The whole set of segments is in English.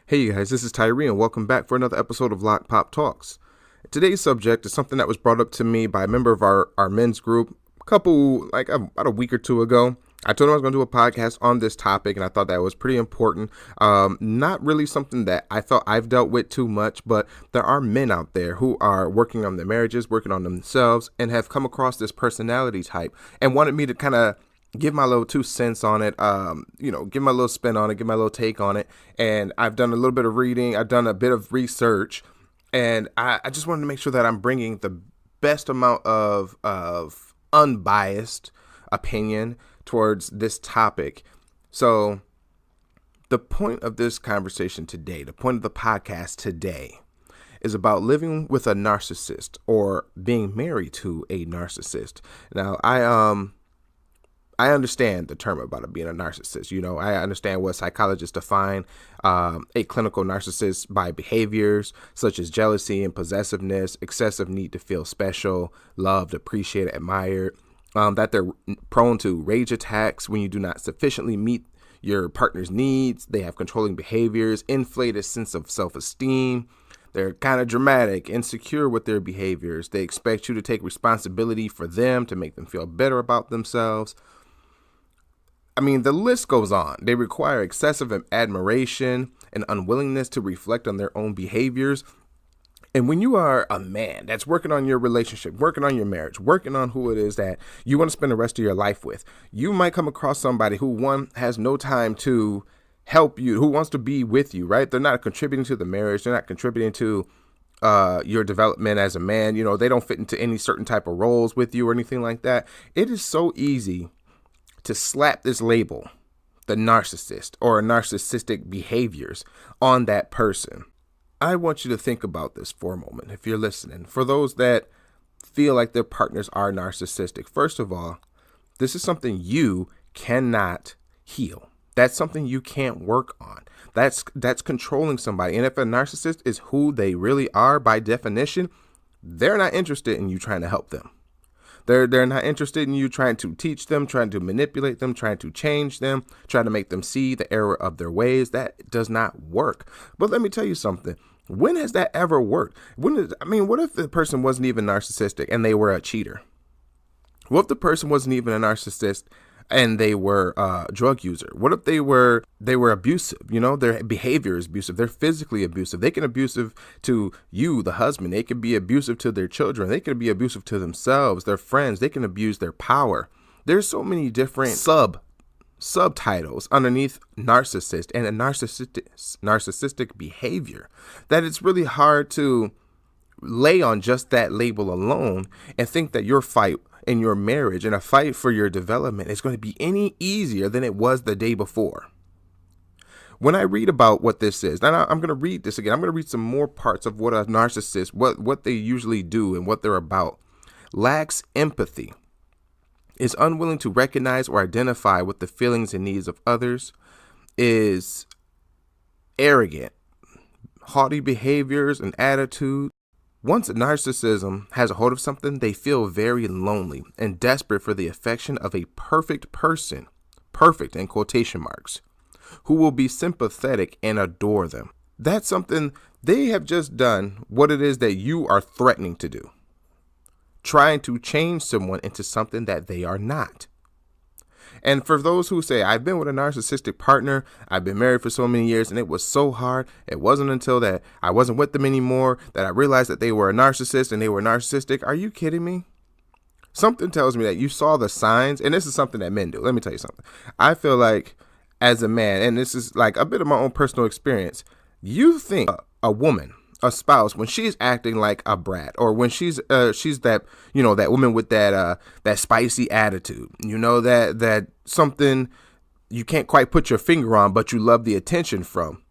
Hey guys, this is Tyree and welcome back for another episode of Loc'd Pop Talks. Today's subject is something that was brought up to me by a member of our men's group about a week or two ago. I told him I was going to do a podcast on this topic and I thought that was pretty important. Not really something that I felt I've dealt with too much, but there are men out there who are working on their marriages, working on themselves, and have come across this personality type and wanted me to kind of give my little 2 cents on it, give my little spin on it, give my little take on it. And I've done a little bit of reading. I've done a bit of research, and I just wanted to make sure that I'm bringing the best amount of unbiased opinion towards this topic. So the point of this conversation today, the point of the podcast today, is about living with a narcissist or being married to a narcissist. Now, I understand the term about it being a narcissist. I understand what psychologists define a clinical narcissist by behaviors such as jealousy and possessiveness, excessive need to feel special, loved, appreciated, admired, that they're prone to rage attacks when you do not sufficiently meet your partner's needs. They have controlling behaviors, inflated sense of self-esteem. They're kind of dramatic, insecure with their behaviors. They expect you to take responsibility for them to make them feel better about themselves. I mean, the list goes on. They require excessive admiration and unwillingness to reflect on their own behaviors. And when you are a man that's working on your relationship, working on your marriage, working on who it is that you want to spend the rest of your life with, you might come across somebody who, one, has no time to help you, who wants to be with you, right? They're not contributing to the marriage. They're not contributing to your development as a man. They don't fit into any certain type of roles with you or anything like that. It is so easy to slap this label, the narcissist or narcissistic behaviors, on that person. I want you to think about this for a moment if you're listening. For those that feel like their partners are narcissistic, first of all, this is something you cannot heal. That's something you can't work on. That's controlling somebody. And if a narcissist is who they really are by definition, they're not interested in you trying to help them. They're not interested in you trying to teach them, trying to manipulate them, trying to change them, trying to make them see the error of their ways. That does not work. But let me tell you something. When has that ever worked? What if the person wasn't even narcissistic and they were a cheater? What if the person wasn't even a narcissist and they were a drug user? What if they were abusive? Their behavior is abusive. They're physically abusive. They can be abusive to you, the husband. They can be abusive to their children. They can be abusive to themselves, their friends. They can abuse their power. There's so many different subtitles underneath narcissist and a narcissistic behavior that it's really hard to lay on just that label alone and think that your fight in your marriage and a fight for your development is going to be any easier than it was the day before. When I read about what this is, and I'm going to read this again, I'm going to read some more parts of what a narcissist, what they usually do and what they're about. Lacks empathy, is unwilling to recognize or identify with the feelings and needs of others, is arrogant, haughty behaviors and attitude. Once narcissism has a hold of something, they feel very lonely and desperate for the affection of a perfect person, perfect in quotation marks, who will be sympathetic and adore them. That's something they have just done what it is that you are threatening to do, trying to change someone into something that they are not. And for those who say, I've been with a narcissistic partner, I've been married for so many years, and it was so hard. It wasn't until that I wasn't with them anymore that I realized that they were a narcissist and they were narcissistic. Are you kidding me? Something tells me that you saw the signs, and this is something that men do. Let me tell you something. I feel like as a man, and this is like a bit of my own personal experience, you think a woman, a spouse, when she's acting like a brat, or when she's that that woman with that spicy attitude, that something you can't quite put your finger on, but you love the attention from.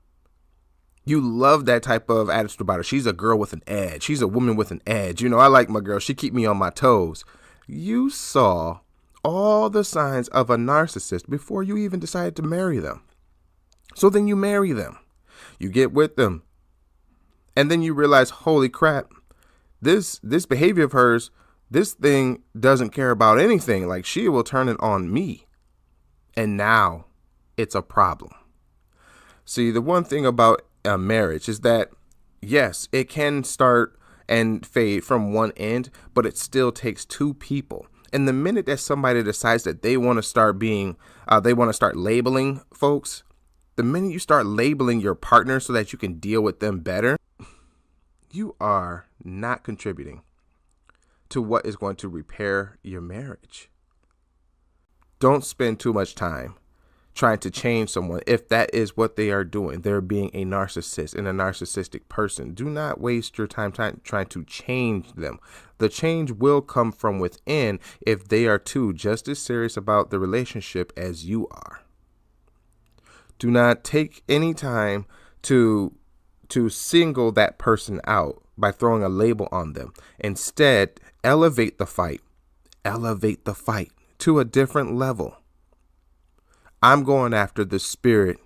You love that type of attitude about her. She's a girl with an edge. She's a woman with an edge. I like my girl. She keep me on my toes. You saw all the signs of a narcissist before you even decided to marry them. So then you marry them. You get with them. And then you realize, holy crap, this behavior of hers, this thing doesn't care about anything. Like, she will turn it on me. And now it's a problem. See, the one thing about a marriage is that, yes, it can start and fade from one end, but it still takes two people. And the minute that somebody decides that they want to start labeling folks, the minute you start labeling your partner so that you can deal with them better, you are not contributing to what is going to repair your marriage. Don't spend too much time trying to change someone if that is what they are doing. They're being a narcissist and a narcissistic person. Do not waste your time trying to change them. The change will come from within if they are too just as serious about the relationship as you are. Do not take any time to single that person out by throwing a label on them. Instead, elevate the fight to a different level. I'm going after the spirit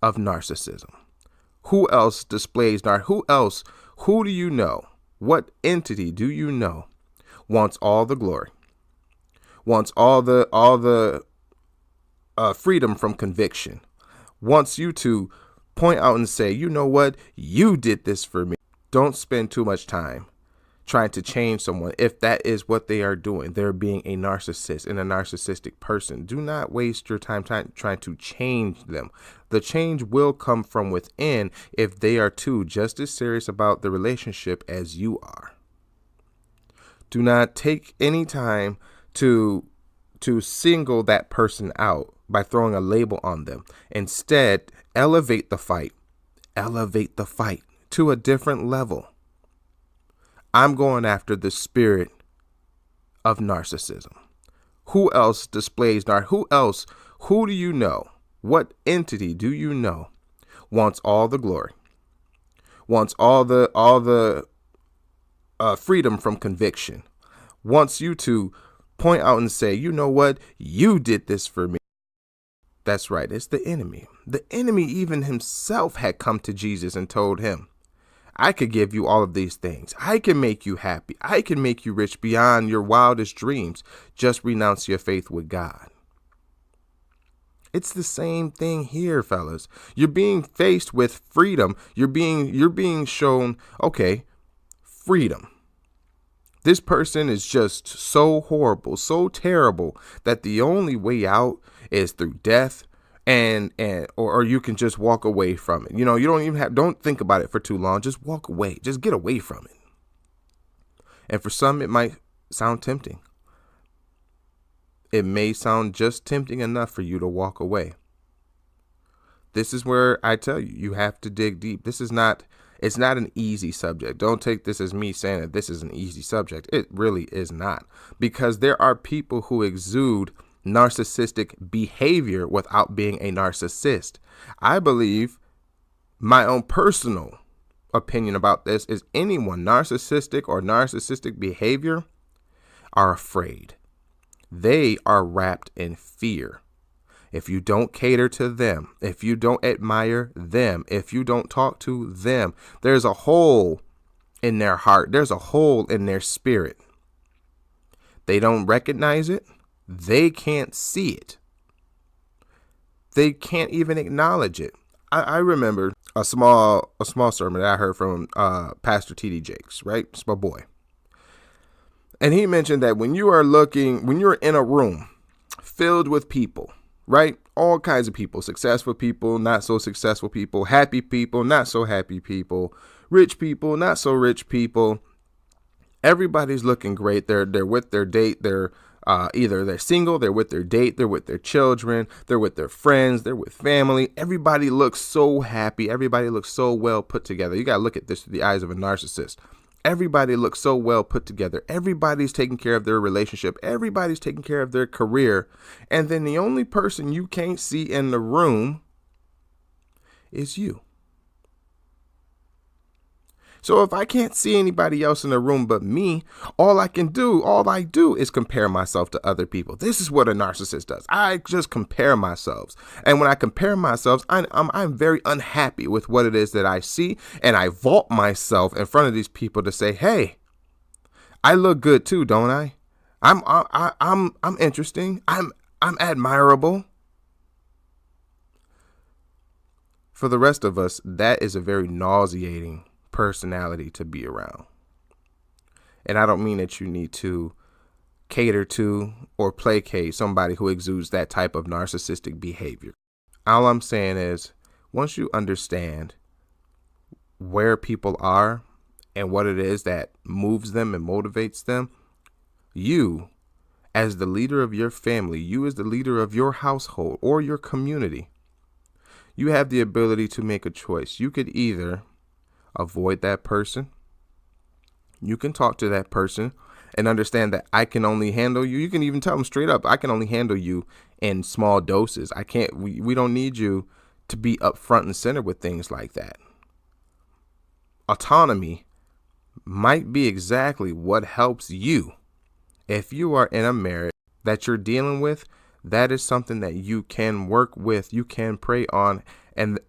of narcissism. Who else displays who do you know? What entity do you know wants all the glory, wants all the freedom from conviction, wants you to point out and say, you know what? You did this for me. Don't spend too much time trying to change someone if that is what they are doing. They're being a narcissist and a narcissistic person. Do not waste your time trying to change them. The change will come from within if they are too just as serious about the relationship as you are. Do not take any time to single that person out by throwing a label on them. Instead, elevate the fight to a different level. I'm going after the spirit of narcissism. Who else displays who do you know? What entity do you know wants all the glory, wants all the freedom from conviction, wants you to point out and say, you know what? You did this for me. That's right. It's the enemy. The enemy even himself had come to Jesus and told him, I could give you all of these things. I can make you happy. I can make you rich beyond your wildest dreams. Just renounce your faith with God. It's the same thing here, fellas. You're being faced with freedom. You're being shown, okay, freedom. This person is just so horrible, so terrible that the only way out is through death. Or you can just walk away from it. You know, you don't think about it for too long. Just walk away. Just get away from it. And for some, it might sound tempting. It may sound just tempting enough for you to walk away. This is where I tell you, you have to dig deep. It's not an easy subject. Don't take this as me saying that this is an easy subject. It really is not, because there are people who exude narcissistic behavior without being a narcissist. I believe my own personal opinion about this is anyone narcissistic or narcissistic behavior are afraid. They are wrapped in fear. If you don't cater to them, if you don't admire them, if you don't talk to them, there's a hole in their heart. There's a hole in their spirit. They don't recognize it. They can't see it. They can't even acknowledge it. I remember a small sermon that I heard from Pastor T.D. Jakes, right? It's my boy. And he mentioned that when you're in a room filled with people, right? All kinds of people, successful people, not so successful people, happy people, not so happy people, rich people, not so rich people. Everybody's looking great. They're with their date. Either they're single, they're with their date, they're with their children, they're with their friends, they're with family. Everybody looks so happy. Everybody looks so well put together. You got to look at this through the eyes of a narcissist. Everybody looks so well put together. Everybody's taking care of their relationship. Everybody's taking care of their career. And then the only person you can't see in the room is you. So if I can't see anybody else in the room but me, all I do is compare myself to other people. This is what a narcissist does. I just compare myself. And when I compare myself, I'm very unhappy with what it is that I see. And I vault myself in front of these people to say, hey, I look good too, don't I? I'm interesting. I'm admirable. For the rest of us, that is a very nauseating personality to be around. And I don't mean that you need to cater to or placate somebody who exudes that type of narcissistic behavior. All I'm saying is, once you understand where people are and what it is that moves them and motivates them, you, as the leader of your family, you as the leader of your household or your community, you have the ability to make a choice. You could either avoid that person. You can talk to that person and understand that I can only handle you. You can even tell them straight up, I can only handle you in small doses. We don't need you to be up front and center with things like that. Autonomy might be exactly what helps you. If you are in a marriage that you're dealing with, that is something that you can work with, you can pray on, and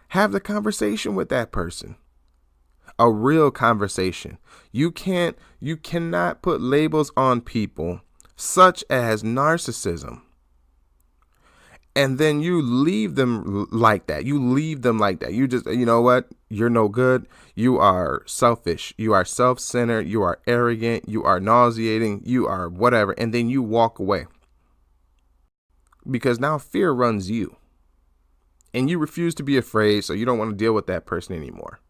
have the conversation with that person. A real conversation. You cannot put labels on people such as narcissism, and then you leave them like that. You just, you know what? You're no good. You are selfish. You are self-centered. You are arrogant. You are nauseating. You are whatever. And then you walk away. Because now fear runs you. And you refuse to be afraid, so you don't want to deal with that person anymore.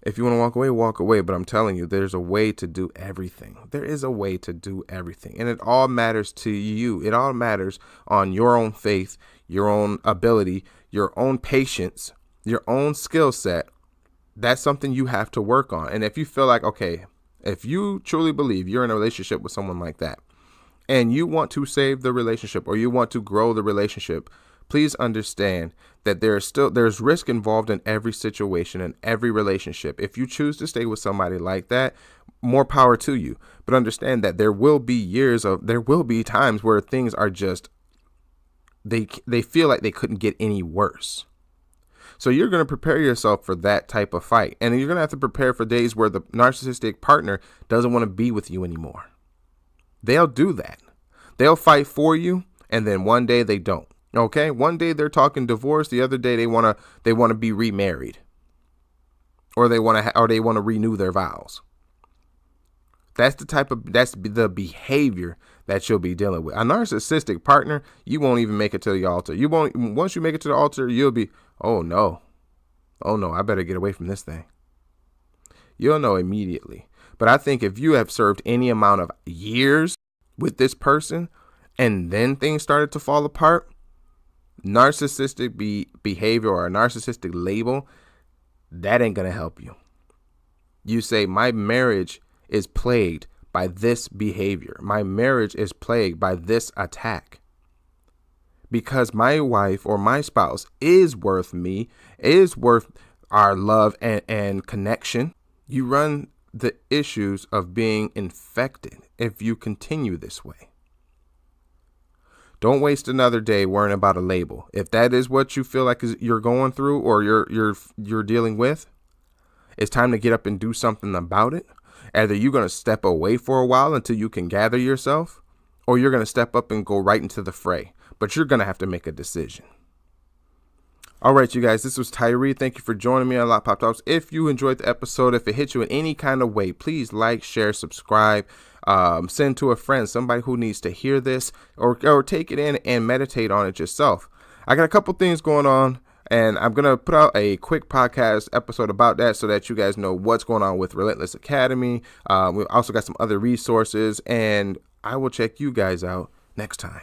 If you want to walk away. But I'm telling you, there's a way to do everything. There is a way to do everything. And it all matters to you. It all matters on your own faith, your own ability, your own patience, your own skill set. That's something you have to work on. And if you feel like, okay, if you truly believe you're in a relationship with someone like that, and you want to save the relationship or you want to grow the relationship, please understand that there's risk involved in every situation and every relationship. If you choose to stay with somebody like that, more power to you. But understand that there will be times where things are just, they feel like they couldn't get any worse. So you're going to prepare yourself for that type of fight. And you're going to have to prepare for days where the narcissistic partner doesn't want to be with you anymore. They'll do that. They'll fight for you, and then one day they don't. Okay, one day they're talking divorce, the other day they want to be remarried, or they want to renew their vows. That's the behavior that you'll be dealing with. A narcissistic partner, you won't even make it to the altar. Once you make it to the altar, you'll be, oh no, I better get away from this thing. You'll know immediately. But I think if you have served any amount of years with this person and then things started to fall apart, narcissistic behavior or a narcissistic label, that ain't going to help you. You say, my marriage is plagued by this behavior. My marriage is plagued by this attack. Because my wife or my spouse is worth me, is worth our love and connection. You run the issues of being infected if you continue this way. Don't waste another day worrying about a label. If that is what you feel like you're going through or you're dealing with, it's time to get up and do something about it. Either you're going to step away for a while until you can gather yourself, or you're going to step up and go right into the fray. But you're going to have to make a decision. All right, you guys, this was Tyree. Thank you for joining me on Loc'd Pop Talks. If you enjoyed the episode, if it hit you in any kind of way, please like, share, subscribe, send to a friend, somebody who needs to hear this, or take it in and meditate on it yourself. I got a couple things going on, and I'm going to put out a quick podcast episode about that so that you guys know what's going on with Relentless Academy. We've also got some other resources, and I will check you guys out next time.